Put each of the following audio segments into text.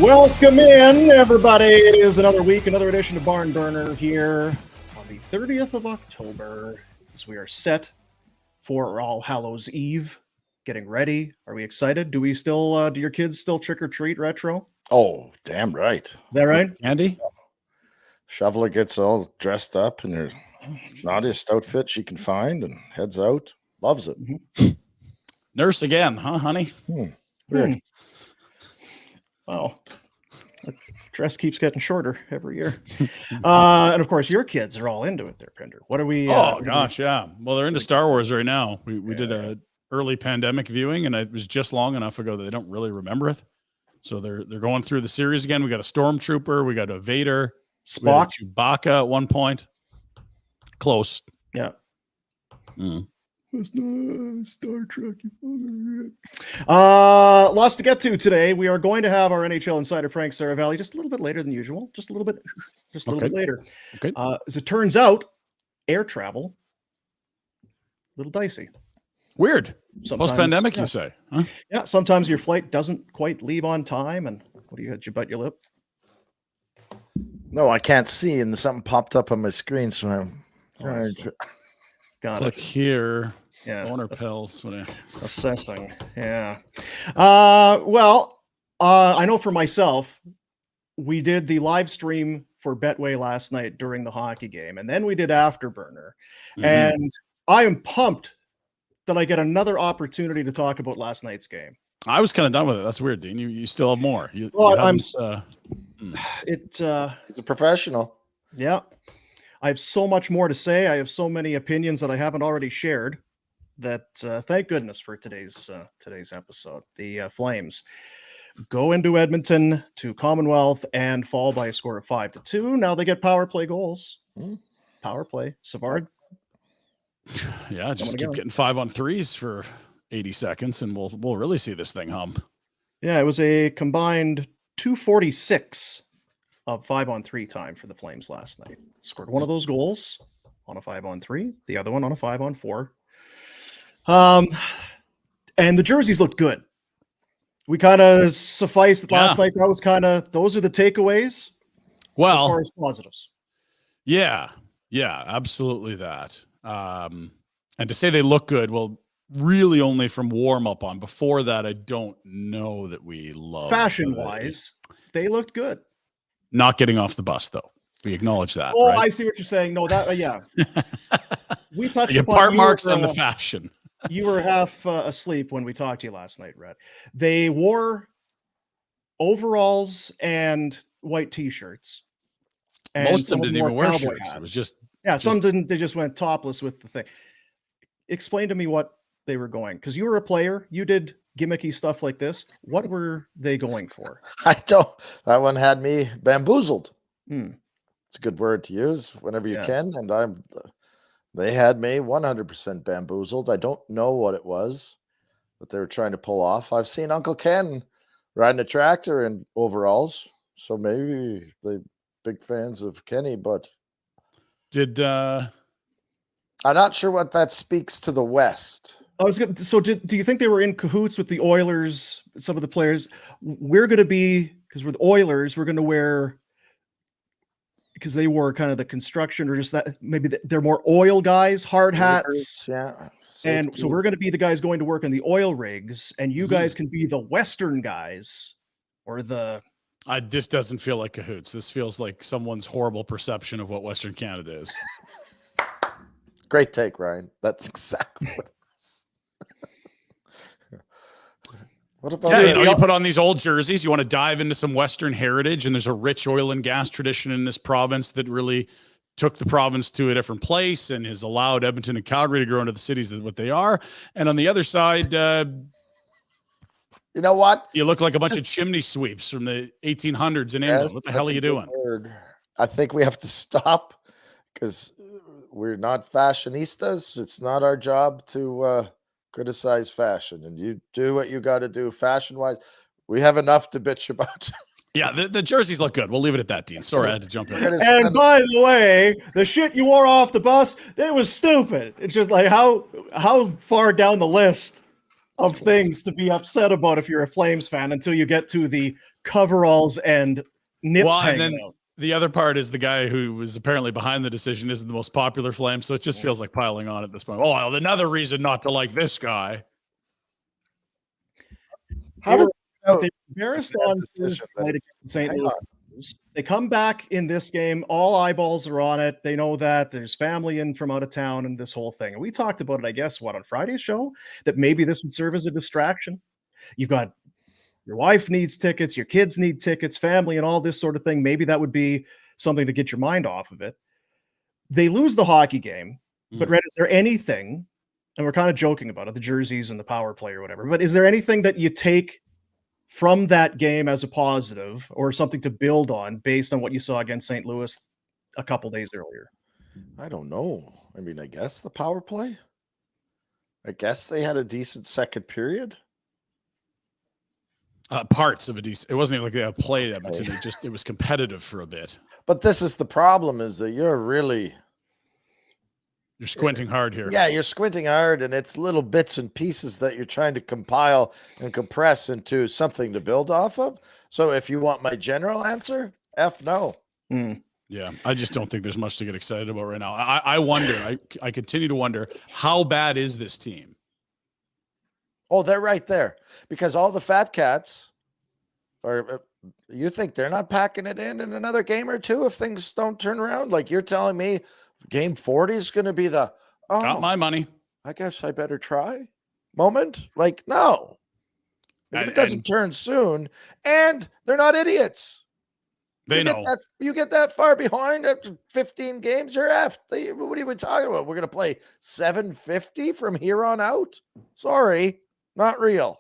Welcome in, everybody. It is another week, another edition of Barn Burner here on the 30th of October as we are set for All Hallows Eve. Getting ready. Are we excited? Do we still, do your kids still trick or treat, Retro? Oh, damn right. Is that right? Andy? Shoveler gets all dressed up in her naughtiest outfit she can find and heads out. Loves it. Mm-hmm. Nurse again, huh, honey? Weird. Wow. The dress keeps getting shorter every year. And of course, your kids are all into it there, Pinder. What are we? Yeah. Well, they're into Star Wars right now. We did a early pandemic viewing, and it was just long enough ago that they don't really remember it. So they're going through the series again. We got a Stormtrooper, we got a Vader, Spock, Chewbacca at one point. Close. Yeah. Mm. It's not Star Trek. Lots to get to today. We are going to have our NHL insider Frank Seravalli just a little bit later than usual. Just a little bit later. Okay. As it turns out, air travel a little dicey. Weird. Sometimes, post-pandemic, you say? Huh? Yeah. Sometimes your flight doesn't quite leave on time, and what do you got? You bite your lip? No, I can't see, and something popped up on my screen, so I'm trying to Got here. Yeah. Owner pills. Whatever. Assessing. Yeah. Well, I know for myself, we did the live stream for Betway last night during the hockey game, and then we did Afterburner. Mm-hmm. And I am pumped that I get another opportunity to talk about last night's game. I was kind of done with it. That's weird, Dean. You still have more. He's a professional. Yeah. I have so much more to say. I have so many opinions that I haven't already shared that thank goodness for today's episode. The Flames go into Edmonton to Commonwealth and fall by a score of 5-2. Now they get power play goals. Power play. Savard. Yeah, just keep getting 5-on-3s for 80 seconds and we'll really see this thing hum. Yeah, it was a combined 246 of 5-on-3 time for the Flames last night. Scored one of those goals on a 5-on-3, the other one on a 5-on-4. And the jerseys looked good. We kind of sufficed that last night. That was those are the takeaways. Well, as far as positives. Yeah, absolutely that. And to say they look good, well, really only from warm up on. Before that, I don't know that we love fashion wise. They looked good. Not getting off the bus though. We acknowledge that. Oh, right? I see what you're saying. No, that yeah. We touched upon part marks on the fashion. You were half asleep when we talked to you last night, Rhett. They wore overalls and white t-shirts. And most of them didn't even wear shirts. Hats. It was just some didn't. They just went topless with the thing. Explain to me what they were going, because you were a player. You did gimmicky stuff like this. What were they going for? I don't. That one had me bamboozled. It's a good word to use whenever you can, and they had me 100% bamboozled. I don't know what it was that they were trying to pull off. I've seen Uncle Ken riding a tractor in overalls, so maybe they big fans of Kenny, but I'm not sure what that speaks to the West. Do you think they were in cahoots with the Oilers? Some of the players, we're going to be, because with Oilers, we're going to wear, because they wore kind of the construction or just that, maybe they're more oil guys, hard hats. Yeah. And so we're going to be the guys going to work in the oil rigs, and you guys can be the Western guys or the. This doesn't feel like cahoots. This feels like someone's horrible perception of what Western Canada is. Great take, Ryan. That's exactly what it is. What about you put on these old jerseys, you want to dive into some Western heritage, and there's a rich oil and gas tradition in this province that really took the province to a different place and has allowed Edmonton and Calgary to grow into the cities that what they are. And on the other side, you know what? You look like a bunch of chimney sweeps from the 1800s in England. What the hell are you doing? I think we have to stop because we're not fashionistas. It's not our job to criticize fashion, and you do what you got to do fashion-wise. We have enough to bitch about. Yeah, the jerseys look good. We'll leave it at that, Dean. Sorry, I had to jump in. And by the way, the shit you wore off the bus, it was stupid. It's just like how far down the list of things to be upset about if you're a Flames fan until you get to the coveralls and nips hanging out. The other part is the guy who was apparently behind the decision isn't the most popular Flame, so it just feels like piling on at this point. Oh, well, another reason not to like this guy. How does they embarrassed on Thursday night against St. Louis? They come back in this game. All eyeballs are on it. They know that there's family in from out of town and this whole thing. And we talked about it, I guess, on Friday's show, that maybe this would serve as a distraction. You've got your wife needs tickets, your kids need tickets, family, and all this sort of thing. Maybe that would be something to get your mind off of it. They lose the hockey game, but Rhett, is there anything, and we're kind of joking about it, the jerseys and the power play or whatever, but is there anything that you take from that game as a positive or something to build on based on what you saw against St. Louis a couple days earlier? I don't know. I mean, I guess the power play. I guess they had a decent second period. Parts of a decent. It wasn't even like they had played Edmonton. It was competitive for a bit. But this is the problem: is that you're squinting hard here. Yeah, you're squinting hard, and it's little bits and pieces that you're trying to compile and compress into something to build off of. So, if you want my general answer, no. Yeah, I just don't think there's much to get excited about right now. I wonder. I continue to wonder, how bad is this team? Oh, they're right there, because all the fat cats are. You think they're not packing it in another game or two if things don't turn around? Like, you're telling me game 40 is going to be the got my money, I guess I better try moment? Like, no. If it doesn't turn soon, and they're not idiots. They know. You get that far behind after 15 games, you're effed. What are we talking about? We're going to play 750 from here on out? Sorry, not real.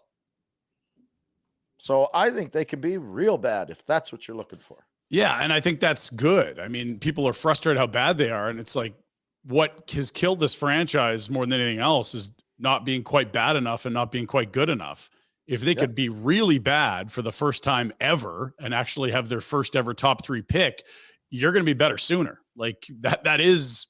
So I think they can be real bad if that's what you're looking for. Yeah, and I think that's good. I mean, people are frustrated how bad they are, and it's like what has killed this franchise more than anything else is not being quite bad enough and not being quite good enough. If they could be really bad for the first time ever and actually have their first ever top 3 pick, you're going to be better sooner. Like that is,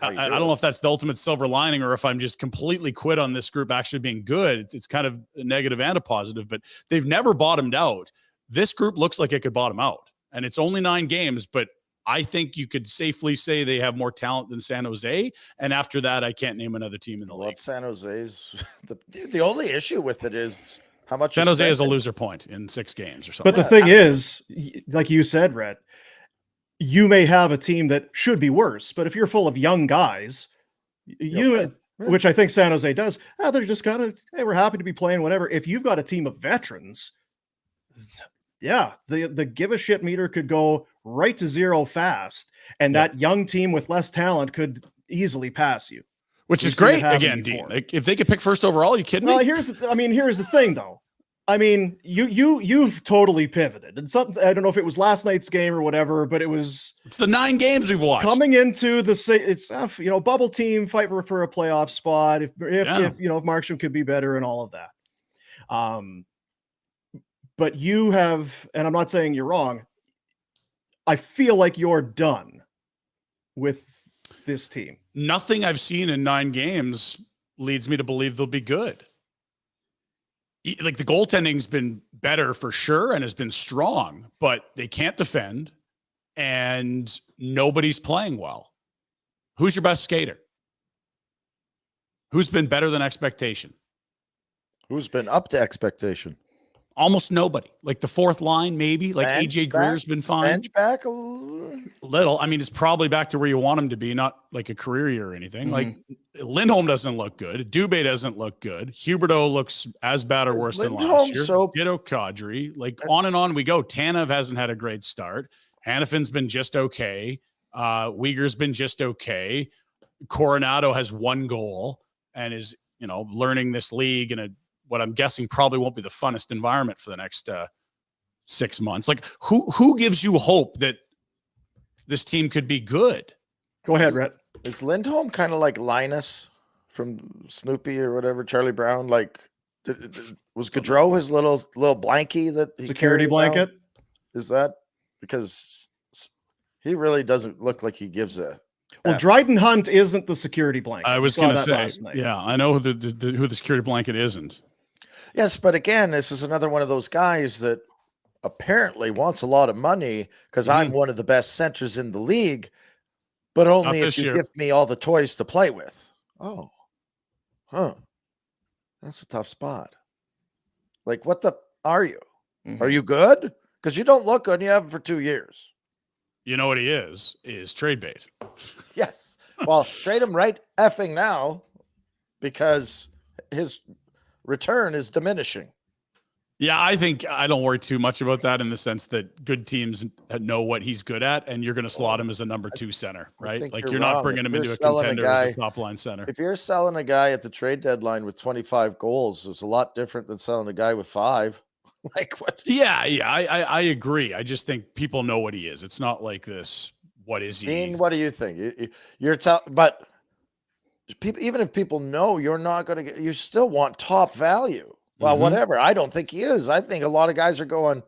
I don't know if that's the ultimate silver lining or if I'm just completely quit on this group actually being good. It's kind of a negative and a positive, but they've never bottomed out. This group looks like it could bottom out, and it's only 9 games, but I think you could safely say they have more talent than San Jose. And after that, I can't name another team in the league. San Jose's the only issue with it is how much San Jose is a loser point in 6 games or something. But the thing is, like you said, Rhett, you may have a team that should be worse, but if you're full of young guys, which I think San Jose does, they're just kind of, hey, we're happy to be playing whatever. If you've got a team of veterans, the give a shit meter could go right to 0 fast, and that young team with less talent could easily pass you. Which is great again, Dean. Like, if they could pick first overall, you kidding me? Here's the thing, though. I mean, you've totally pivoted, and something. I don't know if it was last night's game or whatever, but it's the 9 games we've watched coming into it's bubble team fight for a playoff spot. If Markstrom could be better and all of that. But you have, and I'm not saying you're wrong. I feel like you're done with this team. Nothing I've seen in 9 games leads me to believe they'll be good. Like, the goaltending's been better for sure and has been strong, but they can't defend and nobody's playing well. Who's your best skater? Who's been better than expectation? Who's been up to expectation? Almost nobody. Like the 4th line, maybe. Like AJ Greer's been fine. Bench back a little. I mean, it's probably back to where you want him to be, not like a career year or anything. Mm-hmm. Like, Lindholm doesn't look good. Dubé doesn't look good. Huberdeau looks as bad or worse than last year. Ditto Kadri. Like, on and on we go. Tanev hasn't had a great start. Hannafin's been just okay. Uyghur's been just okay. Coronado has 1 goal and is, learning this league in what I'm guessing probably won't be the funnest environment for the next 6 months. Like, who gives you hope that this team could be good? Go ahead, Rhett. Is Lindholm kind of like Linus from Snoopy or whatever, Charlie Brown? Like, was Gaudreau his little blankie that he security blanket? Around? Is that because he really doesn't look like he gives a. Well, Dryden Hunt isn't the security blanket. I was going to say, yeah, I know who the security blanket isn't. Yes, but again, this is another one of those guys that apparently wants a lot of money because I'm one of the best centers in the league, but only if you give me all the toys to play with. Oh, that's a tough spot. Like, what the are you? Are you good? Because you don't look good and you haven't for 2 years. You know what he is trade bait. Yes. Well, trade him right effing now because his return is diminishing. Yeah, I think I don't worry too much about that in the sense that good teams know what he's good at, and you're going to slot him as a number 2 center, right? Like you're not bringing him into a contender as a top line center. If you're selling a guy at the trade deadline with 25 goals, it's a lot different than selling a guy with 5. Like what? Yeah, I agree. I just think people know what he is. It's not like this. What is he? Dean, what do you think? But people, even if people know, you're not going to get. You still want top value. Well, whatever. I don't think he is. I think a lot of guys are going,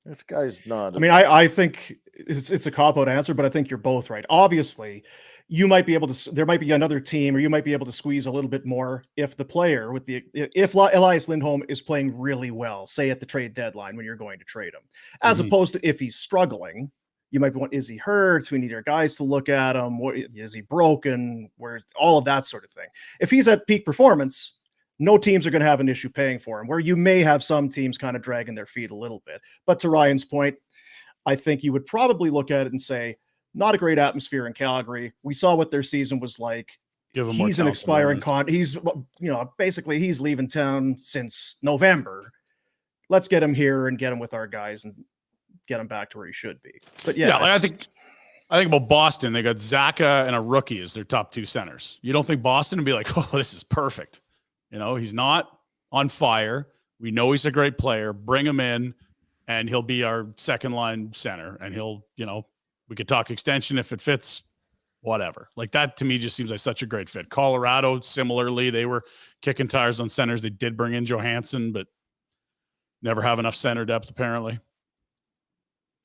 this guy's not. I mean, I think it's a cop-out answer, but I think you're both right. Obviously, you might be able to. There might be another team, or you might be able to squeeze a little bit more if the player if Elias Lindholm is playing really well, say at the trade deadline when you're going to trade him, as opposed to if he's struggling. You might be wondering, is he hurt? We need our guys to look at him. Is he broken? Where all of that sort of thing. If he's at peak performance, no teams are going to have an issue paying for him, where you may have some teams kind of dragging their feet a little bit. But to Ryan's point, I think you would probably look at it and say, not a great atmosphere in Calgary. We saw what their season was like. He's an expiring he's, basically he's leaving town since November. Let's get him here and get him with our guys and get him back to where he should be. But yeah, I think about Boston. They got Zaka and a rookie as their top 2 centers. You don't think Boston would be like, oh, this is perfect. He's not on fire. We know he's a great player. Bring him in, and he'll be our second line center. And he'll, we could talk extension if it fits, whatever. Like that to me just seems like such a great fit. Colorado, similarly, they were kicking tires on centers. They did bring in Johansson, but never have enough center depth, apparently.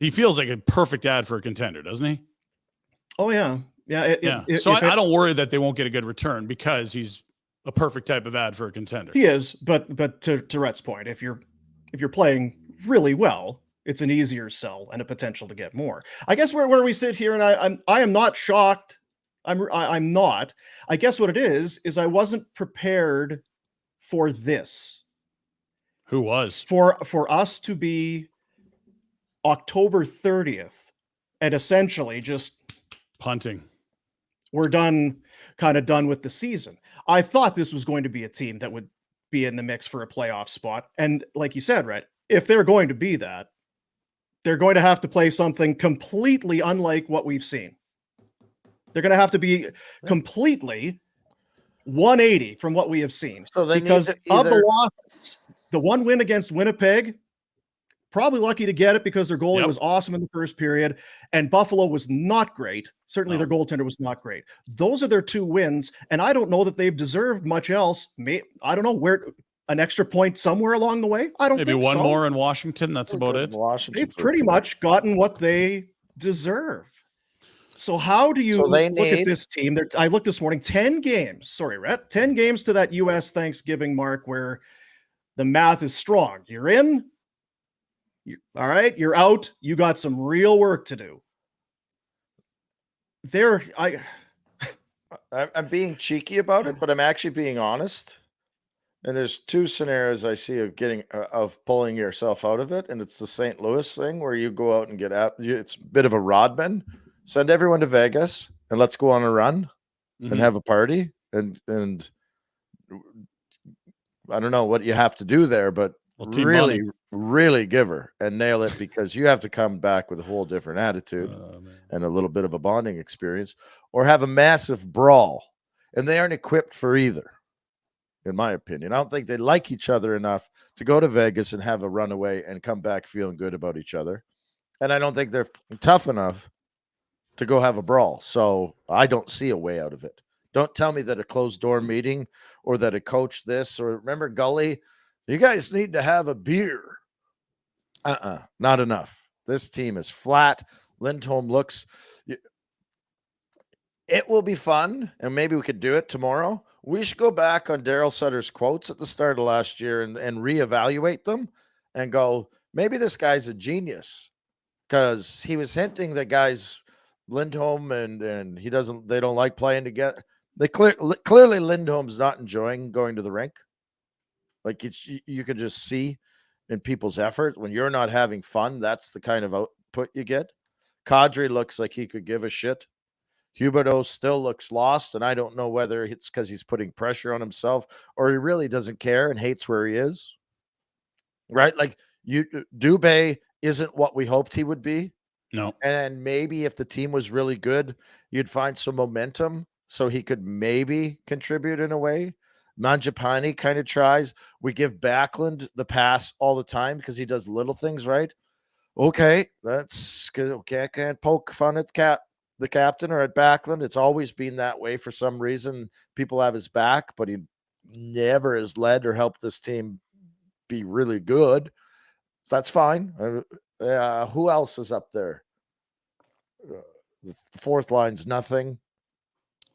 He feels like a perfect ad for a contender, doesn't he? Oh, yeah. Yeah. So I don't worry that they won't get a good return because he's a perfect type of ad for a contender. He is, but to Rhett's point, if you're playing really well, it's an easier sell and a potential to get more. I guess where we sit here, and I am not shocked. I'm not. I guess what it is I wasn't prepared for this. Who was? For us to be October 30th and essentially just punting. We're done with the season. I thought this was going to be a team that would be in the mix for a playoff spot. And like you said, Rhett, if they're going to be that, they're going to have to play something completely unlike what we've seen. They're going to have to be completely 180 from what we have seen. So they because of the losses, the one win against Winnipeg, probably lucky to get it because their goalie was awesome in the first period, and Buffalo was not great. Certainly their goaltender was not great. Those are their 2 wins, and I don't know that they've deserved much else. I don't know where an extra point somewhere along the way. I don't think so. Maybe one more in Washington. That's about it. They've pretty much gotten what they deserve. So how do you look at this team? I looked this morning, 10 games. Sorry, Rhett. 10 games to that U.S. Thanksgiving mark where the math is strong. You're in. All right, you're out. You got some real work to do. I'm being cheeky about it, but I'm actually being honest. And there's 2 scenarios I see of pulling yourself out of it, and it's the St. Louis thing where you go out and it's a bit of a Rodman. Send everyone to Vegas and let's go on a run and have a party. And I don't know what you have to do there, but really give her and nail it because you have to come back with a whole different attitude and a little bit of a bonding experience, or have a massive brawl. And they aren't equipped for either, in my opinion. I don't think they like each other enough to go to Vegas and have a runaway and come back feeling good about each other. And I don't think they're tough enough to go have a brawl. So I don't see a way out of it. Don't tell me that a closed door meeting or that a coach this, or remember Gully, you guys need to have a beer. Not enough. This team is flat. Lindholm looks, it will be fun, and maybe we could do it tomorrow, we should go back on Daryl Sutter's quotes at the start of last year and reevaluate them and go, maybe this guy's a genius, because he was hinting that guys Lindholm and they don't like playing together. Clearly Lindholm's not enjoying going to the rink. Like, you could just see in people's effort when you're not having fun, that's the kind of output you get. Kadri looks like he could give a shit. Huberdeau still looks lost, and I don't know whether it's because he's putting pressure on himself or he really doesn't care and hates where he is. Right? Like, Dubé isn't what we hoped he would be. No. And maybe if the team was really good, you'd find some momentum so he could maybe contribute in a way. Mangiapane kind of tries. We give Backlund the pass all the time because he does little things right. Okay, that's good. Okay, I can't poke fun at the captain or at Backlund. It's always been that way for some reason. People have his back, but he never has led or helped this team be really good. So that's fine. Who else is up there? The fourth line's nothing.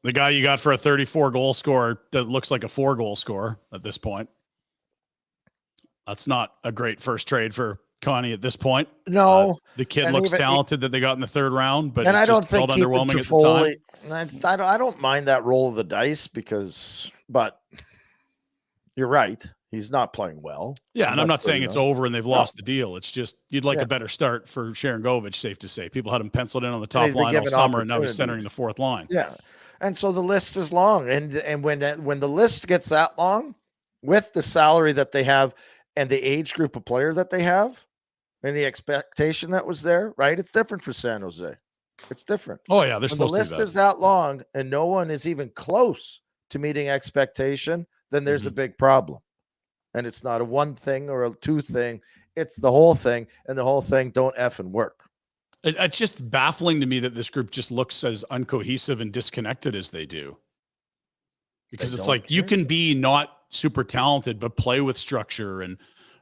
The guy you got for a 34 goal scorer that looks like a 4-goal scorer at this point. That's not a great first trade for Connie at this point. No, the kid looks talented that they got in the third round, but I don't think felt underwhelming at the time. I don't mind that roll of the dice but you're right. He's not playing well. Yeah, and I'm not saying it's over and they've lost the deal. It's just you'd like a better start for Sharangovich, safe to say. People had him penciled in on the top line all summer, and now he's centering the fourth line. Yeah, and so the list is long, and when the list gets that long, with the salary that they have and the age group of player that they have, and the expectation that was there, right? It's different for San Jose. It's different. Oh yeah, when the list is that long and no one is even close to meeting expectation, then there's a big problem. And it's not a one thing or a two thing. It's the whole thing, and the whole thing don't effing work. It's just baffling to me that this group just looks as uncohesive and disconnected as they do. Because it's like you can be not super talented, but play with structure and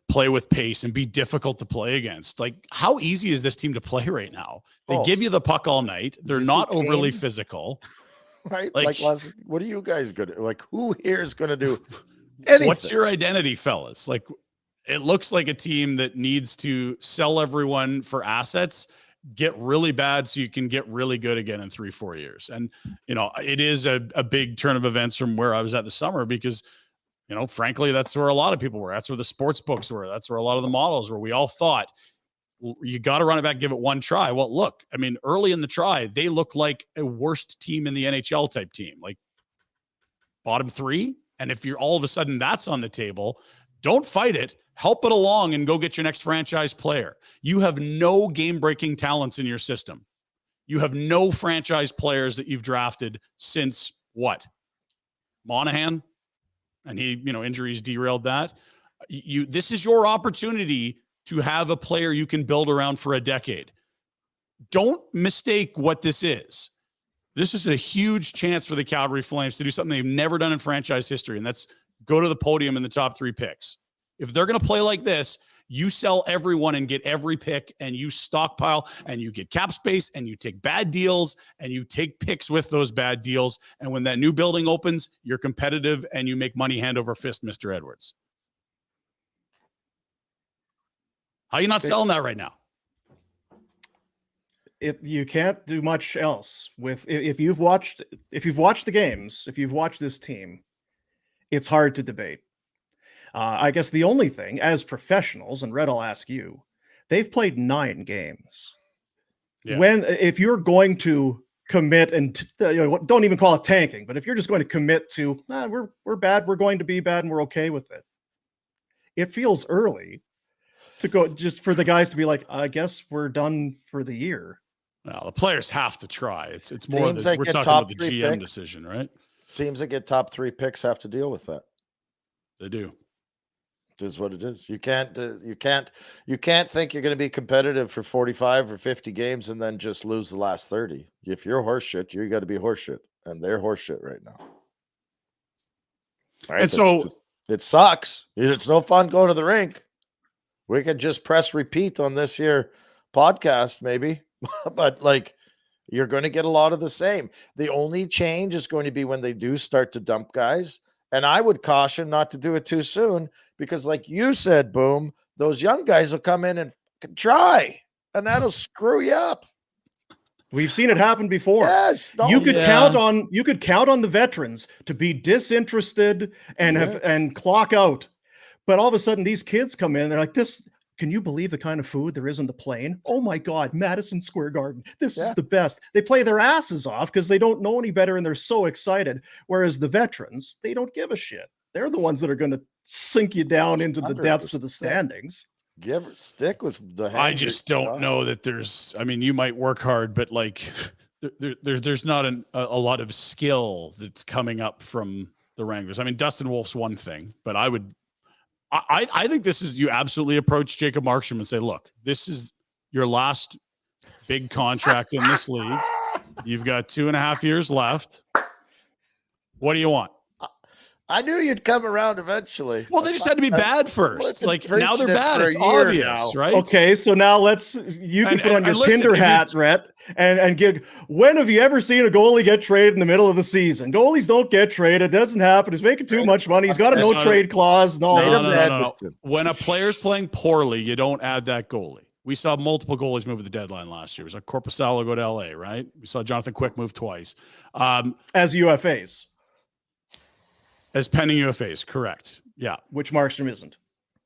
play with pace and be difficult to play against. Like, how easy is this team to play right now? They give you the puck all night. They're not overly physical. Right? Like what are you guys good at? Like, who here is going to do anything? What's your identity, fellas? Like, it looks like a team that needs to sell everyone for assets, get really bad so you can get really good again in 3-4 years. And, it is a big turn of events from where I was at this summer because, frankly, that's where a lot of people were. That's where the sports books were. That's where a lot of the models were. We all thought you got to run it back, give it one try. Well, look, I mean, early in the try, they look like a worst team in the NHL type team, like bottom 3. And if you're all of a sudden that's on the table, don't fight it. Help it along and go get your next franchise player. You have no game-breaking talents in your system. You have no franchise players that you've drafted since what? Monahan? And he, injuries derailed that. This is your opportunity to have a player you can build around for a decade. Don't mistake what this is. This is a huge chance for the Calgary Flames to do something they've never done in franchise history, and that's go to the podium in the top 3 picks. If they're going to play like this, you sell everyone and get every pick, and you stockpile, and you get cap space, and you take bad deals, and you take picks with those bad deals. And when that new building opens, you're competitive, and you make money hand over fist, Mr. Edwards. How are you not selling that right now? You can't do much else with if you've watched the games, if you've watched this team, it's hard to debate. I guess the only thing, as professionals, and Rhett, I'll ask you, they've played 9 games. Yeah. If you're going to commit and don't even call it tanking, but if you're just going to commit to we're bad, we're going to be bad, and we're okay with it, it feels early to go just for the guys to be like, I guess we're done for the year. Well, the players have to try. It's more we're talking about the GM decision, right? Teams that get top 3 picks have to deal with that. They do. It is what it is. You can't think you're going to be competitive for 45 or 50 games and then just lose the last 30. If you're horseshit, you got to be horseshit, and they're horseshit right now. Right? And so it sucks. It's no fun going to the rink. We could just press repeat on this here podcast, maybe. But You're going to get a lot of the same. The only change is going to be when they do start to dump guys. And I would caution not to do it too soon because, like you said, Boom, those young guys will come in and try, and that'll screw you up. We've seen it happen before. Yes, you could count on the veterans to be disinterested and clock out. But all of a sudden, these kids come in. They're like, "This. Can you believe the kind of food there is on the plane? Oh my God, Madison Square Garden. This is the best." They play their asses off because they don't know any better and they're so excited. Whereas the veterans, they don't give a shit. They're the ones that are going to sink you down into the depths of the standings. Stick with the. I just don't know that there's. I mean, you might work hard, but like, there's not a lot of skill that's coming up from the Wranglers. I mean, Dustin Wolf's one thing, but I think this is, you absolutely approach Jacob Markstrom and say, look, this is your last big contract in this league. You've got 2.5 years left. What do you want? I knew you'd come around eventually. Well, they just had to be bad first. Like, now they're bad. It's obvious, now. Right? Okay, so now you can put on your Pinder hat, Rhett, and give. When have you ever seen a goalie get traded in the middle of the season? Goalies don't get traded. It doesn't happen. He's making too much money. He's got a no-trade clause. No. When a player's playing poorly, you don't add that goalie. We saw multiple goalies move at the deadline last year. We saw Korpisalo go to LA, right? We saw Jonathan Quick move twice. As UFAs. As pending UFAs, correct. Yeah. Which Markstrom isn't.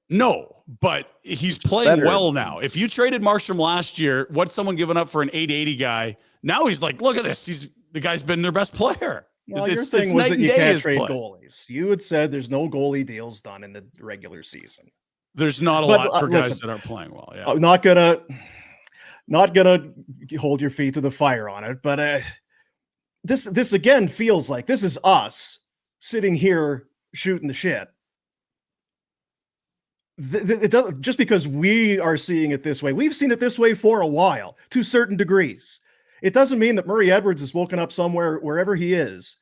No, but he's playing well now. If you traded Markstrom last year, what's someone giving up for an 880 guy? Now he's like, look at this. The guy's been their best player. Well, your thing was that you can't trade goalies. You had said there's no goalie deals done in the regular season. There's not a lot for guys that aren't playing well. Yeah. I'm not gonna hold your feet to the fire on it, but this again feels like this is us sitting here shooting the shit. It doesn't, just because we are seeing it this way. We've seen it this way for a while, to certain degrees. It doesn't mean that Murray Edwards has woken up somewhere, wherever he is,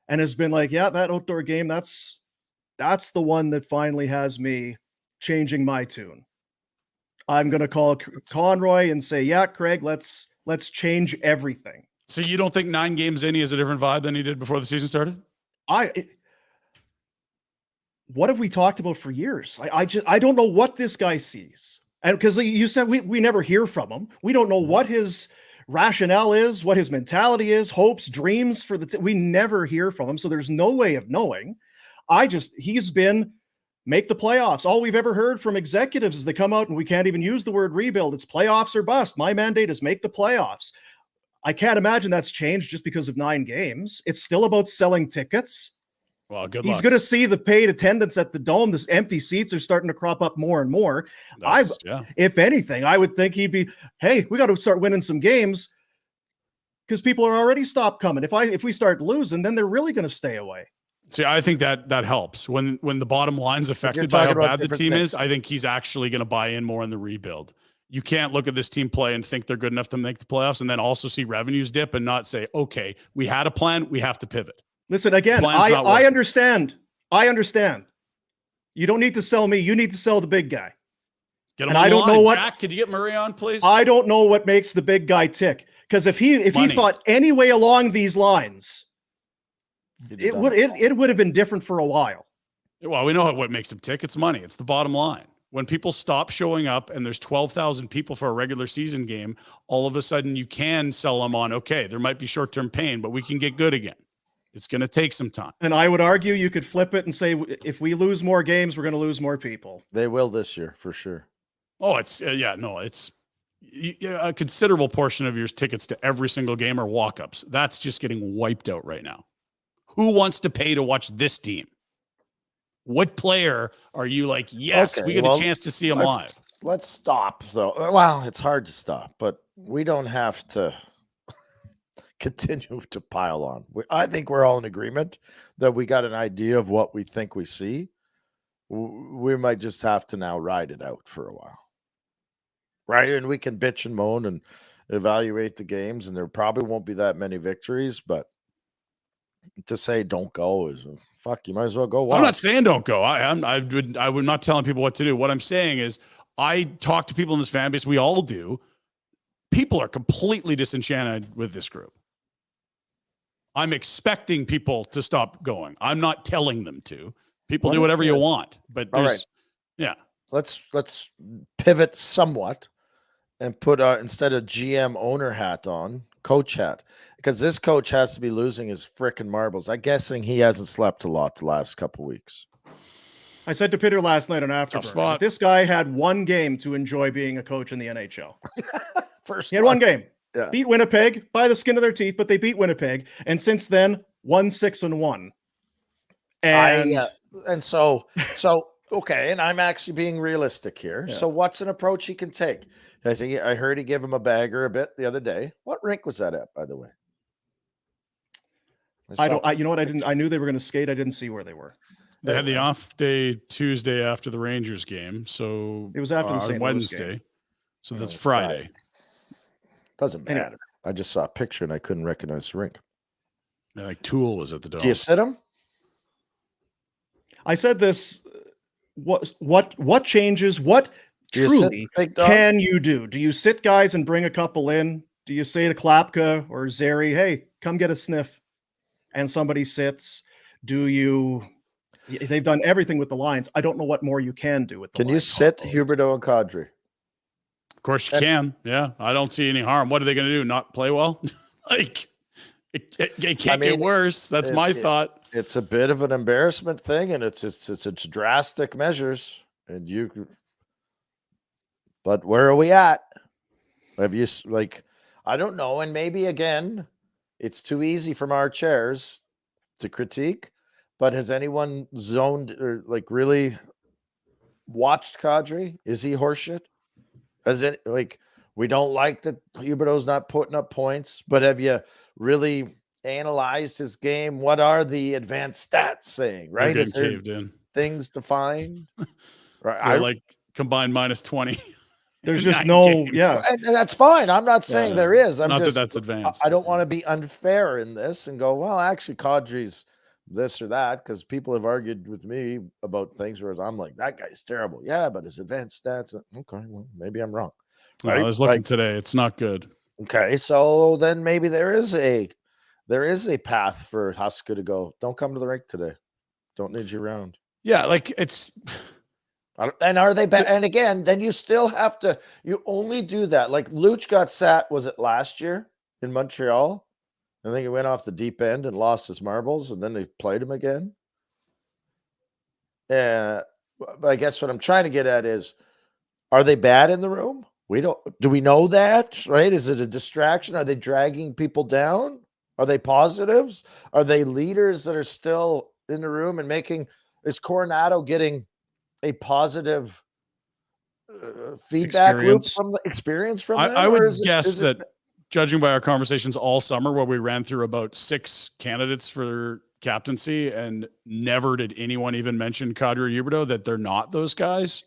and has been like, yeah, that outdoor game, that's the one that finally has me changing my tune. I'm going to call Conroy and say, yeah, Craig, let's change everything. So you don't think 9 games in, he has a different vibe than he did before the season started? What have we talked about for years? I don't know what this guy sees. And because you said we never hear from him. We don't know what his rationale is, what his mentality is, hopes, dreams for we never hear from him. So there's no way of knowing. He's been make the playoffs. All we've ever heard from executives is they come out and we can't even use the word rebuild. It's playoffs or bust. My mandate is make the playoffs. I can't imagine that's changed just because of 9 games. It's still about selling tickets. Well, good luck. He's going to see the paid attendance at the Dome. This empty seats are starting to crop up more and more. If anything, I would think he'd be, hey, we got to start winning some games because people are already stopped coming. If we start losing, then they're really going to stay away. See, I think that helps when the bottom line's affected by how bad the team is. I think he's actually going to buy in more in the rebuild. You can't look at this team play and think they're good enough to make the playoffs and then also see revenues dip and not say, okay, we had a plan, we have to pivot. Listen, again, I understand. I understand. You don't need to sell me. You need to sell the big guy. Get him on the line. Jack, could you get Murray on, please? I don't know what makes the big guy tick. Because if he thought any way along these lines, it would have been different for a while. Well, we know what makes him tick. It's money. It's the bottom line. When people stop showing up and there's 12,000 people for a regular season game, all of a sudden you can sell them on, okay, there might be short-term pain, but we can get good again. It's going to take some time. And I would argue you could flip it and say, if we lose more games, we're going to lose more people. They will this year for sure. Oh, it's a considerable portion of your tickets to every single game are walk-ups. That's just getting wiped out right now. Who wants to pay to watch this team? What player are you like, yes, we get a chance to see them live? Let's stop. So, well, it's hard to stop, but we don't have to continue to pile on. I think we're all in agreement that we got an idea of what we think we see. We might just have to now ride it out for a while. Right? And we can bitch and moan and evaluate the games, and there probably won't be that many victories, but to say don't go is fuck, you might as well go watch. I'm not saying don't go. I would not telling people what to do. What I'm saying is I talk to people in this fan base, we all do. people are completely disenchanted with this group. I'm expecting people to stop going. I'm not telling them to. People do whatever you want, but there's, yeah. Let's pivot somewhat and put instead of GM owner hat on, coach hat, because this coach has to be losing his frickin' marbles. I'm guessing he hasn't slept a lot the last couple weeks. I said to Pinder last night on Afterburner, if this guy had one game to enjoy being a coach in the NHL. He had one game. Yeah. Beat Winnipeg by the skin of their teeth, but they beat Winnipeg, and since then 1-6-1. And so okay, and I'm actually being realistic here. Yeah. So what's an approach he can take? I heard he gave him a bagger a bit the other day. What rink was that at, by the way? You know what? I knew they were going to skate. I didn't see where they were. They had the off day Tuesday after the Rangers game, so it was after the St. Wednesday. Game. So that's Friday. Doesn't matter. Anyway. I just saw a picture and I couldn't recognize the rink. Yeah, like Tool was at the Dome. Do you sit him? I said this. What changes? What truly can you do? Do you sit guys and bring a couple in? Do you say to Klapka or Zary, hey, come get a sniff? And somebody sits. They've done everything with the lines. I don't know what more you can do with the lines. Can you sit Huberdeau and Kadri? Of course you can. Yeah. I don't see any harm. What are they going to do? Not play well? Like, it can't get worse. That's my thought. It's a bit of an embarrassment thing, and it's drastic measures. But where are we at? Have you, I don't know. And maybe again, it's too easy from our chairs to critique, but has anyone zoned or really watched Kadri? Is he horseshit? We don't like that Huberdeau's not putting up points, but have you really analyzed his game? What are the advanced stats saying? Right? Is there caved in. Things defined? Right. They're combined -20. There's just no, yeah. And that's fine. I'm not saying there is. I'm not just, that's advanced. I don't want to be unfair in this and go, well, actually, Kadri's this or that, because people have argued with me about things whereas I'm like, that guy's terrible. Yeah, but his advanced stats. Okay, well, maybe I'm wrong. Right? I was looking today. It's not good. Okay, so then maybe there is a path for Huska to go, don't come to the rink today. Don't need you around. Yeah, it's. And are they bad? And again, then you still have to. You only do that. Like Luch got sat. Was it last year in Montreal? I think he went off the deep end and lost his marbles, and then they played him again. But I guess what I'm trying to get at is, are they bad in the room? Do we know that, right? Is it a distraction? Are they dragging people down? Are they positives? Are they leaders that are still in the room and is Coronado getting a positive feedback loop from the experience from them? I would guess that judging by our conversations all summer where we ran through about 6 candidates for captaincy and never did anyone even mention Kadri Huberdeau, that they're not those guys.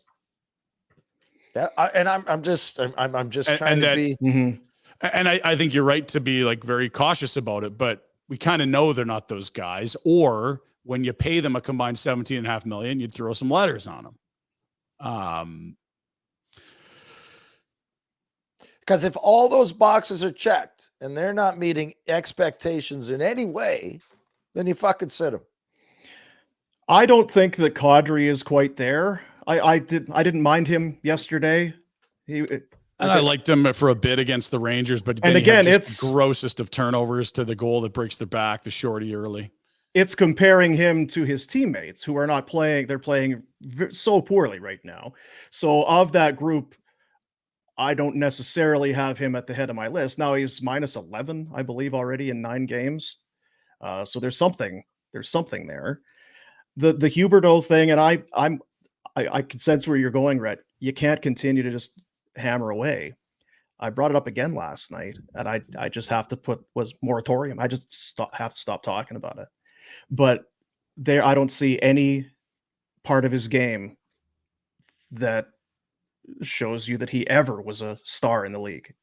Yeah, I'm just trying to be. Mm-hmm. And I think you're right to be very cautious about it, but we kind of know they're not those guys. Or when you pay them a combined $17.5 million, you'd throw some letters on them. Because if all those boxes are checked and they're not meeting expectations in any way, then you fucking sit them. I don't think that Kadri is quite there. I didn't mind him yesterday. I liked him for a bit against the Rangers, but and again, it's grossest of turnovers to the goal that breaks their back, the shorty early. It's comparing him to his teammates who are not playing. They're playing so poorly right now. So of that group, I don't necessarily have him at the head of my list. Now he's -11, I believe, already in 9 games. So there's something there. The Huberdeau thing, and I can sense where you're going, Rhett. You can't continue to just hammer away. I brought it up again last night, and I just have to moratorium. I just have to stop talking about it. But I don't see any part of his game that shows you that he ever was a star in the league.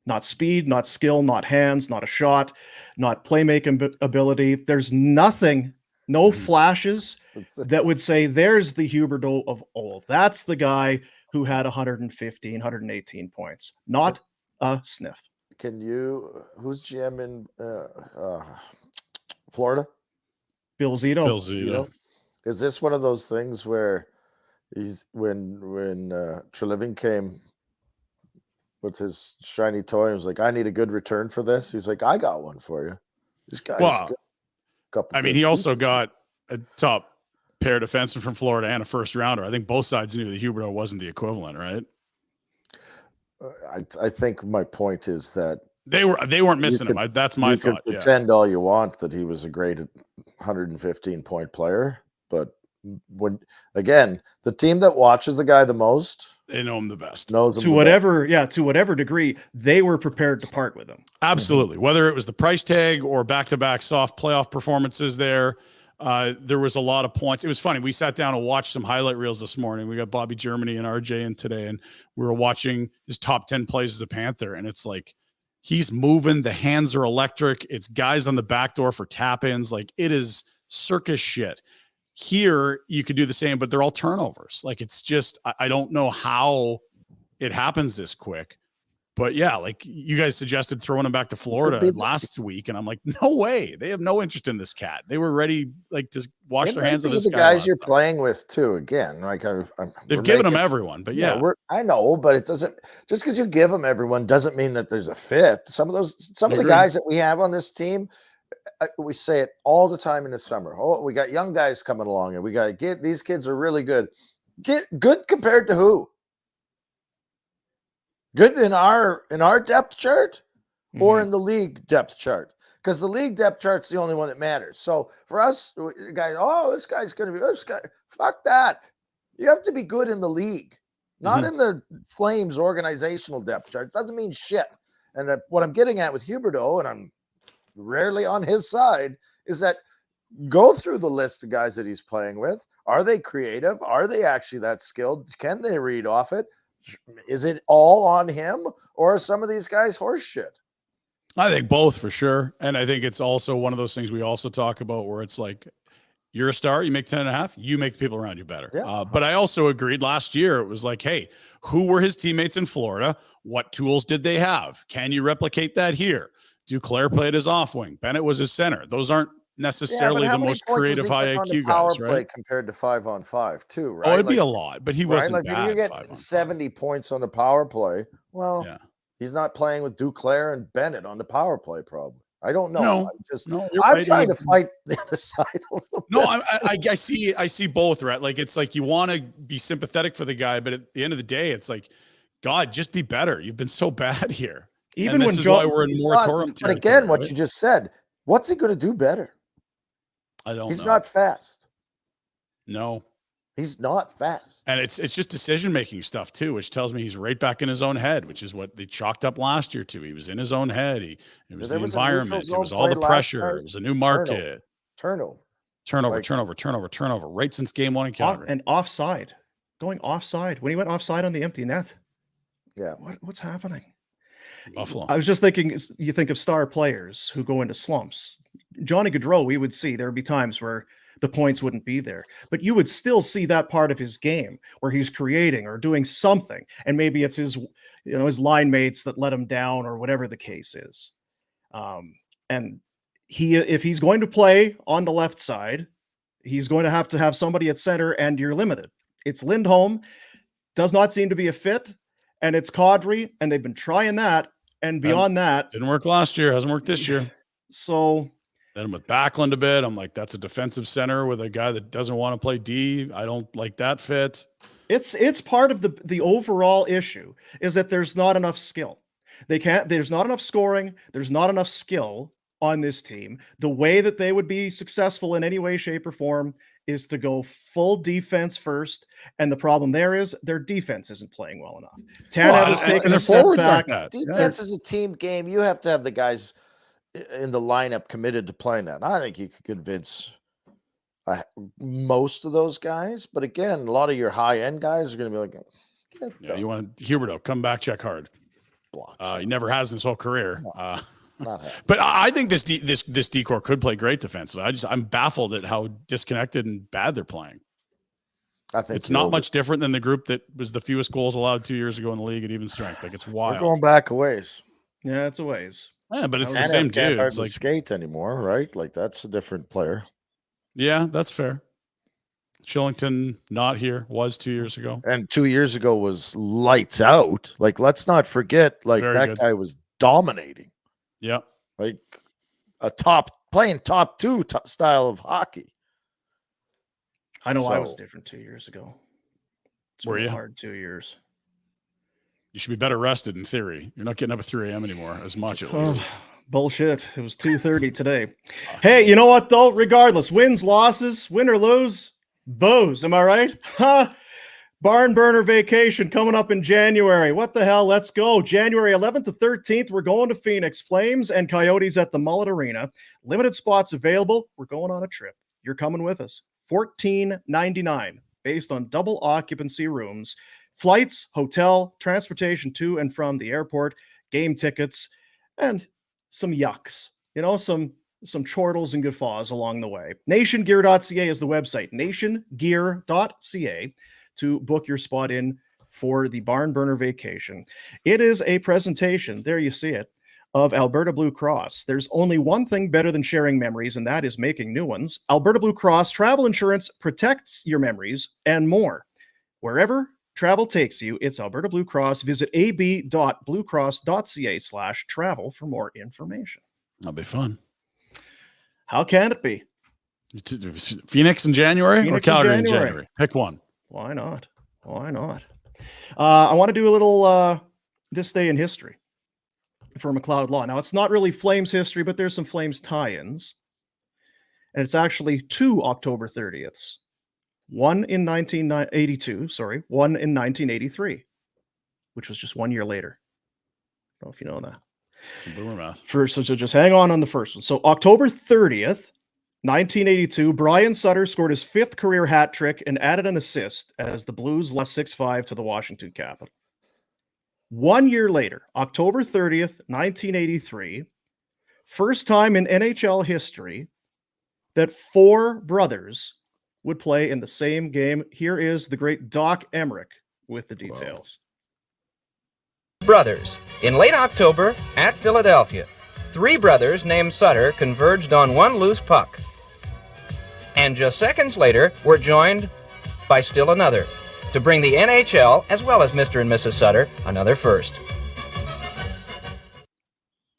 Not speed, not skill, not hands, not a shot, not playmaking ability. There's nothing, no flashes that would say there's the Huberdeau of old. That's the guy who had 115, 118 points. Not a sniff. Who's GM in Florida? Bill Zito. Bill Zito. Is this one of those things where when Treliving came with his shiny toy, he was like, I need a good return for this. He's like, I got one for you. This guy's good. I mean, he also got a top pair defenseman from Florida and a first rounder. I think both sides knew that Huberdeau wasn't the equivalent, right? I think my point is that they weren't missing him. That's my thought. You can pretend all you want that he was a great 115-point player, but when again, the team that watches the guy the most, they know him the best. Knows him to whatever degree, they were prepared to part with him. Absolutely. Whether it was the price tag or back-to-back soft playoff performances there was a lot of points. It was funny. We sat down and watched some highlight reels this morning. We got Bobby Germany and RJ in today, and we were watching his top 10 plays as a Panther, and it's like he's moving. The hands are electric. It's guys on the back door for tap-ins. Like, it is circus shit. Here, you could do the same, but they're all turnovers. Like, it's just, I don't know how it happens this quick. But yeah, like you guys suggested throwing him back to Florida last week, and I'm like, no way. They have no interest in this cat. They were ready, like, to wash their hands of this guy. The guys you're time. Playing with too. Again, like they've given them everyone, but yeah, I know, but it doesn't. Just because you give them everyone doesn't mean that there's a fit. Some of the guys that we have on this team, we say it all the time in the summer. Oh, we got young guys coming along, and we got these kids are really good. Good compared to who? Good in our depth chart or in the league depth chart? Because the league depth chart's the only one that matters. So for us, guys, this guy's going to be this guy. Fuck that. You have to be good in the league, not in the Flames organizational depth chart. It doesn't mean shit. And what I'm getting at with Huberdeau, and I'm rarely on his side, is that go through the list of guys that he's playing with. Are they creative? Are they actually that skilled? Can they read off it? Is it all on him, or are some of these guys horse shit? I think both for sure. And I think it's also one of those things we also talk about where it's like, you're a star, you make 10.5, you make the people around you better. Yeah. But I also agreed last year, it was like, hey, who were his teammates in Florida? What tools did they have? Can you replicate that here? Duclair played his off wing. Bennett was his center. Those aren't necessarily the most creative high IQ guys, right? Compared to 5-on-5 too, right? Oh, it'd be a lot, but he wasn't like bad. If you get 70 points on the power play, well, he's not playing with Duclair and Bennett on the power play, probably. I don't know. I'm trying to fight the other side a little bit. No, I see both, right? Like, it's like you want to be sympathetic for the guy, but at the end of the day, it's like, God, just be better. You've been so bad here. Even when why we're in moratorium. But again, what you just said, what's he going to do better? I don't know. He's not fast. No. He's not fast. And it's just decision-making stuff too, which tells me he's right back in his own head, which is what they chalked up last year too. He was in his own head. It was the environment. It was all the pressure. It was a new market. Turnover. Right since game one in Calgary. And offside. Going offside. When he went offside on the empty net. Yeah. What's happening? Buffalo. I was just thinking, you think of star players who go into slumps. Johnny Gaudreau, we would see there would be times where the points wouldn't be there, but you would still see that part of his game where he's creating or doing something, and maybe it's his line mates that let him down or whatever the case is. And if he's going to play on the left side, he's going to have somebody at center, and you're limited. It's Lindholm, does not seem to be a fit, and it's Kadri, and they've been trying that, and beyond that, didn't work last year, hasn't worked this year. So then with Backlund a bit, I'm like, that's a defensive center with a guy that doesn't want to play D. I don't like that fit. It's part of the overall issue is that there's not enough skill. There's not enough scoring. There's not enough skill on this team. The way that they would be successful in any way, shape, or form is to go full defense first. And the problem there is their defense isn't playing well enough. Tanev is taking a step back. Defense is a team game. You have to have the guys in the lineup committed to playing that. I think you could convince most of those guys, but again, a lot of your high-end guys are going to be like, you want Huberdeau, come back, check hard. He never has in his whole career. But I think this decor could play great defensively. I'm baffled at how disconnected and bad they're playing. I think it's not much different than the group that was the fewest goals allowed 2 years ago in the league at even strength. Like, it's wild. We're going back a ways. Yeah, it's a ways. Yeah, but it's the And same can't dude. It's hardly like skate anymore, right? Like that's a different player. Yeah, that's fair. Shillington not here, was 2 years ago. And 2 years ago was lights out. Like, let's not forget, like Very that good. guy was dominating. Yeah. Like playing top two style of hockey. I know I was different 2 years ago. It's Were been a you? hard 2 years. You should be better rested in theory. You're not getting up at 3 a.m. anymore, as much at least. Bullshit. It was 2:30 today. Hey, you know what though? Regardless, wins, losses, win or lose, booze. Am I right? Ha! Barn burner vacation coming up in January. What the hell? Let's go. January 11th to 13th, we're going to Phoenix. Flames and Coyotes at the Mullet Arena. Limited spots available. We're going on a trip. You're coming with us. $14.99 based on double occupancy rooms. Flights, hotel, transportation to and from the airport, game tickets, and some yucks. You know, some chortles and guffaws along the way. Nationgear.ca is the website. Nationgear.ca to book your spot in for the Barn Burner vacation. It is a presentation, there you see it, of Alberta Blue Cross. There's only one thing better than sharing memories, and that is making new ones. Alberta Blue Cross travel insurance protects your memories and more. Wherever travel takes you, it's Alberta Blue Cross. Visit ab.bluecross.ca/travel for more information. That'll be fun. How can it be? Phoenix in January or Calgary in January? Pick one. Why not? Why not? I want to do a little this day in history for McLeod Law. Now, it's not really Flames history, but there's some Flames tie-ins. And it's actually two October 30ths. One in 1982, one in 1983, which was just 1 year later. I don't know if you know that. Some boomer math. So just hang on the first one. So October 30th, 1982, Brian Sutter scored his fifth career hat trick and added an assist as the Blues lost 6-5 to the Washington Capitals. 1 year later, October 30th, 1983, first time in NHL history that four brothers would play in the same game. Here is the great Doc Emmerich with the details. Brothers. In late October at Philadelphia, three brothers named Sutter converged on one loose puck. And just seconds later were joined by still another to bring the NHL, as well as Mr. and Mrs. Sutter, another first.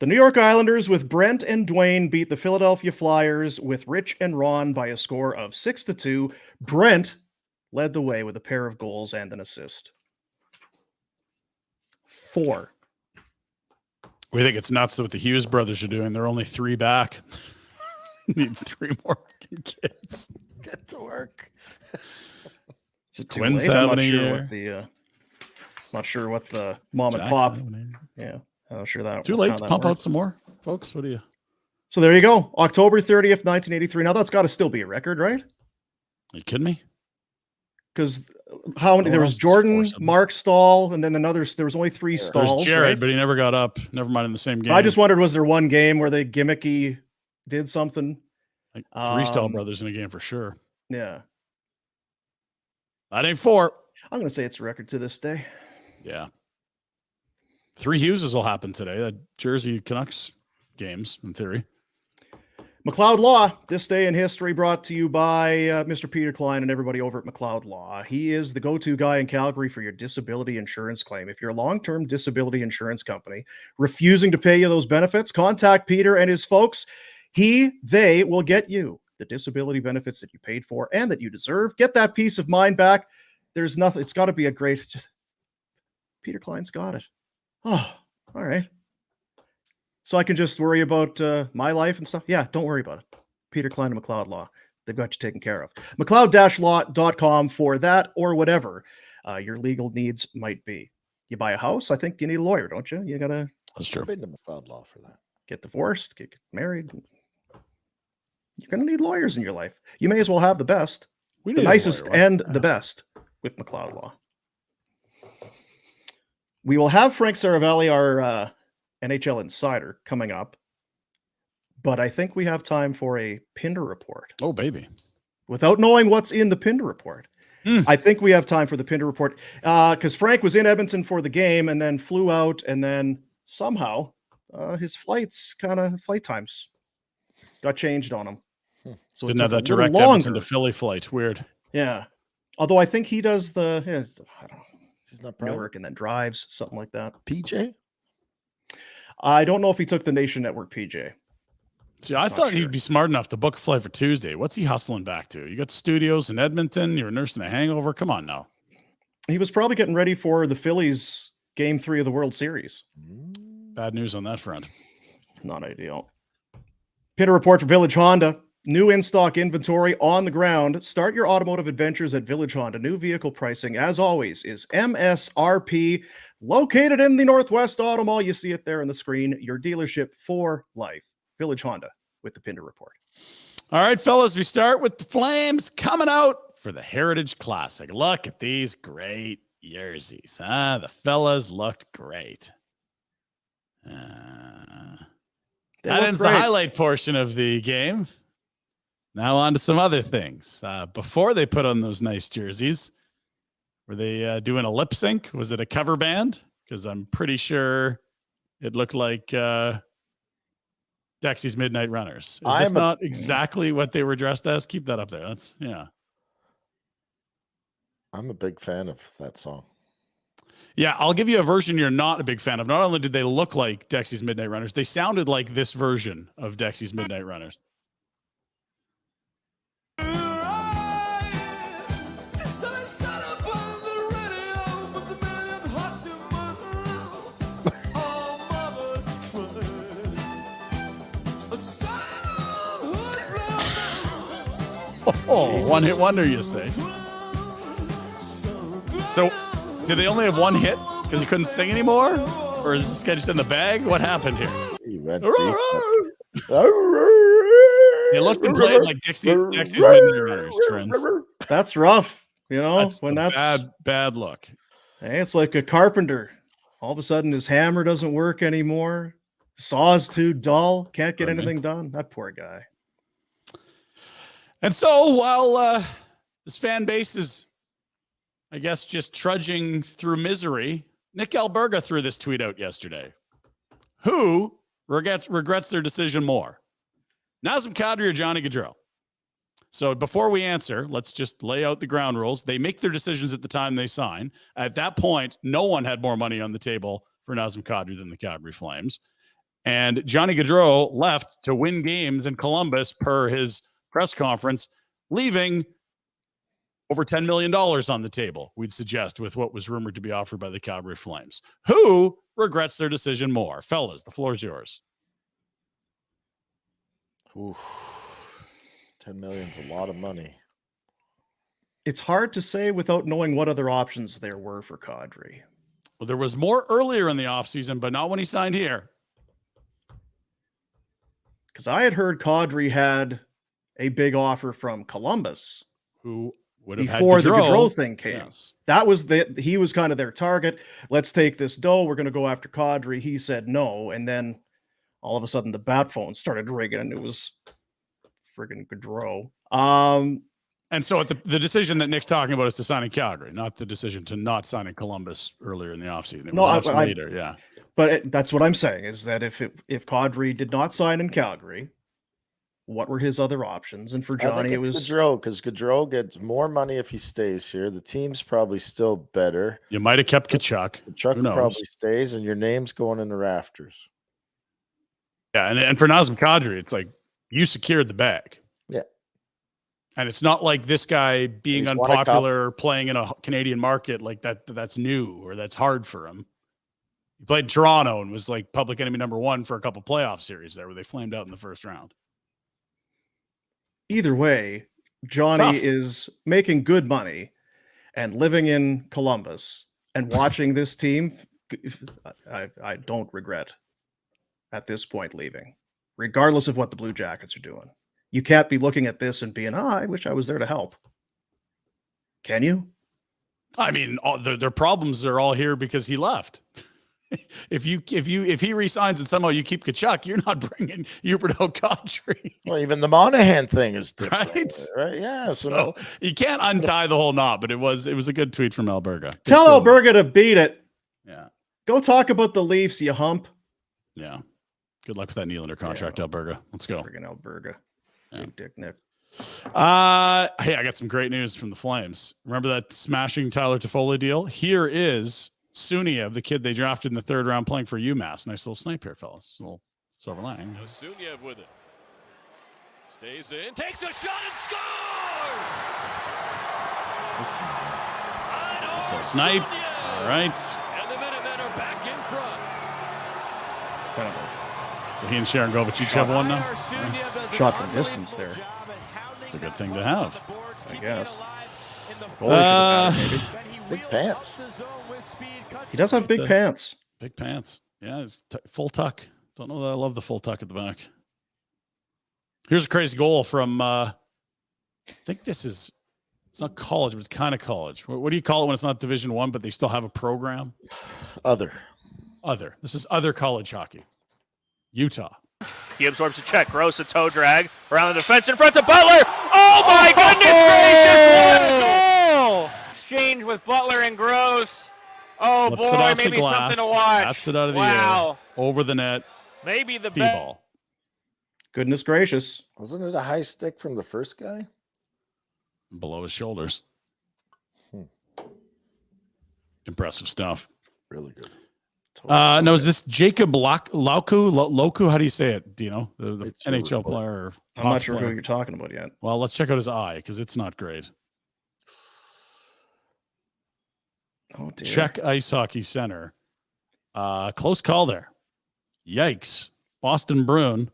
The New York Islanders with Brent and Dwayne beat the Philadelphia Flyers with Rich and Ron by a score of 6-2. Brent led the way with a pair of goals and an assist. 4. We think it's nuts what the Hughes brothers are doing. They're only 3 back. Need 3 more kids. Get to work. Twins having a year. Not sure what the mom Jackson and pop. having Yeah, I'm not sure that. Too late to pump out some more, folks. What do you? So there you go. October 30th, 1983. Now that's got to still be a record, right? Are you kidding me? Because how many? There was Jordan, Mark Stahl, and then there was only 3 Stalls. There's Jared, right? but he never got up. Never mind in the same game. I just wondered, was there one game where they gimmicky did something? Like 3 Stahl brothers in a game for sure. Yeah. That ain't 4. I'm going to say it's a record to this day. Yeah. 3 Hugheses will happen today. The Jersey Canucks games, in theory. McLeod Law, this day in history, brought to you by Mr. Peter Klein and everybody over at McLeod Law. He is the go-to guy in Calgary for your disability insurance claim. If you're a long-term disability insurance company refusing to pay you those benefits, contact Peter and his folks. They will get you the disability benefits that you paid for and that you deserve. Get that peace of mind back. There's nothing. It's got to be a great. Peter Klein's got it. Oh, all right. So I can just worry about my life and stuff. Yeah, don't worry about it. Peter Klein and McLeod Law. They've got you taken care of. McLeod-law.com for that or whatever your legal needs might be. You buy a house, I think you need a lawyer, don't you? You got to. That's true. I've been to McLeod Law for that. Get divorced, get married. You're going to need lawyers in your life. You may as well have the best, the nicest, and the best with McLeod Law. We will have Frank Seravalli, our NHL insider, coming up, but I think we have time for a Pinder report. Oh, baby. Without knowing what's in the Pinder report, I think we have time for the Pinder report because Frank was in Edmonton for the game and then flew out, and then somehow his flight times got changed on him. So didn't have that direct Edmonton to Philly flight. Weird. Yeah. Although I think he does I don't know. He's not Newark and then drives, something like that. PJ? I don't know if he took the Nation Network PJ. See, I thought he'd be smart enough to book a flight for Tuesday. What's he hustling back to? You got studios in Edmonton. You're nursing a hangover. Come on now. He was probably getting ready for the Phillies Game 3 of the World Series. Bad news on that front. Not ideal. Pinder report for Village Honda. New in-stock inventory on the ground. Start your automotive adventures at Village Honda. New vehicle pricing, as always, is MSRP. Located in the Northwest Auto Mall. You see it there on the screen. Your dealership for life. Village Honda with the Pinder report. All right, fellas, we start with the Flames coming out for the Heritage Classic. Look at these great jerseys. The fellas looked great. That ends the highlight portion of the game. Now on to some other things. Before they put on those nice jerseys, were they doing a lip sync? Was it a cover band? Because I'm pretty sure it looked like Dexy's Midnight Runners. Is this not exactly what they were dressed as? Keep that up there. I'm a big fan of that song. Yeah, I'll give you a version you're not a big fan of. Not only did they look like Dexy's Midnight Runners, they sounded like this version of Dexy's Midnight Runners. Oh, one-hit wonder, you say? So, did they only have one hit because he couldn't sing anymore? Or is this guy just in the bag? What happened here? He went They looked and played like Dexy's Midnight Runners, friends. That's rough, That's when that's bad luck. Hey, it's like a carpenter. All of a sudden, his hammer doesn't work anymore. Saw's too dull. Can't get anything done. That poor guy. And so while this fan base is, I guess, just trudging through misery, Nick Alberga threw this tweet out yesterday. Who regrets their decision more? Nazem Kadri or Johnny Gaudreau? So before we answer, let's just lay out the ground rules. They make their decisions at the time they sign. At that point, no one had more money on the table for Nazem Kadri than the Calgary Flames. And Johnny Gaudreau left to win games in Columbus per his press conference, leaving over $10 million on the table, we'd suggest, with what was rumored to be offered by the Calgary Flames. Who regrets their decision more? Fellas, the floor is yours. Ooh, 10 million's a lot of money. It's hard to say without knowing what other options there were for Kadri. Well, there was more earlier in the offseason, but not when he signed here. Because I had heard Kadri had a big offer from Columbus, who would have before had the Gaudreau thing came. Yes. That was he was kind of their target. Let's take this dough. We're going to go after Kadri. He said no, and then all of a sudden the bat phone started ringing, and it was friggin' Gaudreau. And so the decision that Nick's talking about is to sign in Calgary, not the decision to not sign in Columbus earlier in the offseason. Later, yeah. But that's what I'm saying is that if Kadri did not sign in Calgary, what were his other options? And for Johnny, it was Gaudreau, because Gaudreau gets more money if he stays here. The team's probably still better. You might have kept Tkachuk. Tkachuk probably stays, and your name's going in the rafters. Yeah, and for Nazem Kadri, it's like you secured the bag. Yeah. And it's not like this guy being unpopular, playing in a Canadian market like that's new or that's hard for him. He played in Toronto and was like public enemy number one for a couple playoff series there where they flamed out in the first round. Either way, Johnny is making good money and living in Columbus and watching this team. I don't regret at this point leaving, regardless of what the Blue Jackets are doing. You can't be looking at this and being, I wish I was there to help. Can you? I mean, their problems are all here because he left. if he resigns and somehow you keep Kachuk, you're not bringing Hubert Kadri. Well, even the Monahan thing is different, Right? right? Yeah. So you can't untie the whole knot, but it was a good tweet from Alberga. Tell Alberga to beat it. Yeah. Go talk about the Leafs, you hump. Yeah. Good luck with that Nylander contract, Alberga. Let's go. Friggin' Alberga. Big dick Nick. Hey, I got some great news from the Flames. Remember that smashing Tyler Toffoli deal? Here is Suniev, the kid they drafted in the 3rd round playing for UMass. Nice little snipe here, fellas. A little silver lining. Now Suniev with it. Stays in, takes a shot and scores! So snipe. All right. And the Minutemen are back in front. So he and Sharon Govich each have one now. Shot from distance there. It's a good thing to have, I guess. Big pants. He does have big pants. Big pants. Yeah, it's full tuck. Don't know that I love the full tuck at the back. Here's a crazy goal from, I think it's not college, but it's kind of college. What do you call it when it's not Division I, but they still have a program? Other. This is other college hockey. Utah. He absorbs a check. Gross, a toe drag around the defense in front of Butler. Oh my goodness gracious! What a goal! Exchange with Butler and Gross. Oh Flips boy, maybe something to watch. Bats it out of the air. Over the net. Maybe the best. Ball. Goodness gracious. Wasn't it a high stick from the first guy? Below his shoulders. Impressive stuff. Really good. No, is this Jacob Lauku? How do you say it? Do you know? The NHL player? I'm not sure who you're talking about yet. Well, let's check out his eye because it's not great. Oh, dear. Czech Ice Hockey Center. Close call there. Yikes. Boston Bruin.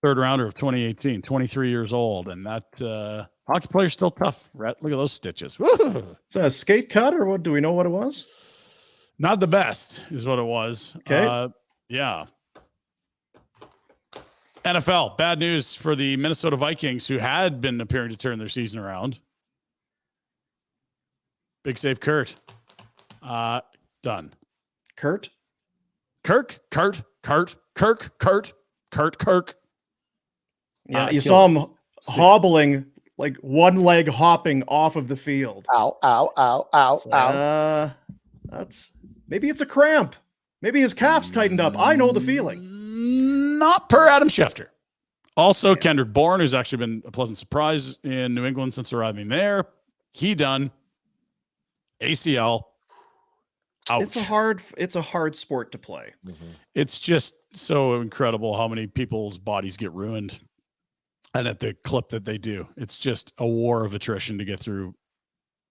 3rd rounder of 2018, 23 years old. And that hockey player's still tough. Rhett, look at those stitches. Woo! Is that a skate cut or what? Do we know what it was? Not the best is what it was. Okay. Yeah. NFL, bad news for the Minnesota Vikings, who had been appearing to turn their season around. Big save, Kurt. Done. Kurt. Yeah, you saw him hobbling, like one leg hopping off of the field. Ow. That's maybe it's a cramp. Maybe his calf's tightened up. I know the feeling. Not per Adam Schefter. Also, Kendrick Bourne, who's actually been a pleasant surprise in New England since arriving there. He done. ACL. Ouch. It's a hard sport to play. Mm-hmm. It's just so incredible how many people's bodies get ruined. And at the clip that they do, it's just a war of attrition to get through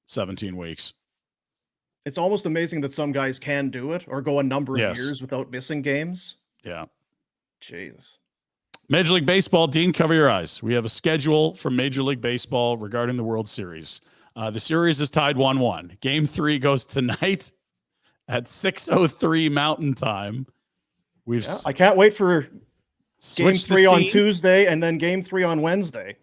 17 weeks. It's almost amazing that some guys can do it or go a number of years without missing games. Yeah. Jesus. Major League Baseball, Dean, cover your eyes. We have a schedule from Major League Baseball regarding the World Series. The series is tied 1-1. Game 3 goes tonight at 6:03 Mountain Time. I can't wait for Game 3 on Tuesday and then Game 3 on Wednesday.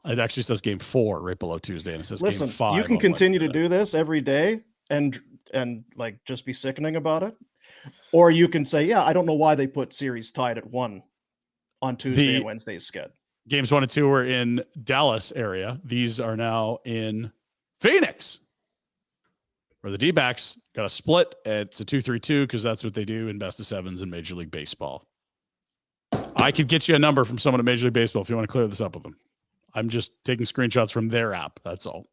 It actually says Game 4 right below Tuesday, and it says Game 5. You can continue to do this every day and like just be sickening about it, or you can say, I don't know why they put series tied at 1 on Tuesday and Wednesday's sched. Games 1 and 2 were in Dallas area. These are now in Phoenix, where the D-backs got a split. It's a 2-3-2 because that's what they do in best of sevens in Major League Baseball. I could get you a number from someone at Major League Baseball if you want to clear this up with them. I'm just taking screenshots from their app. That's all.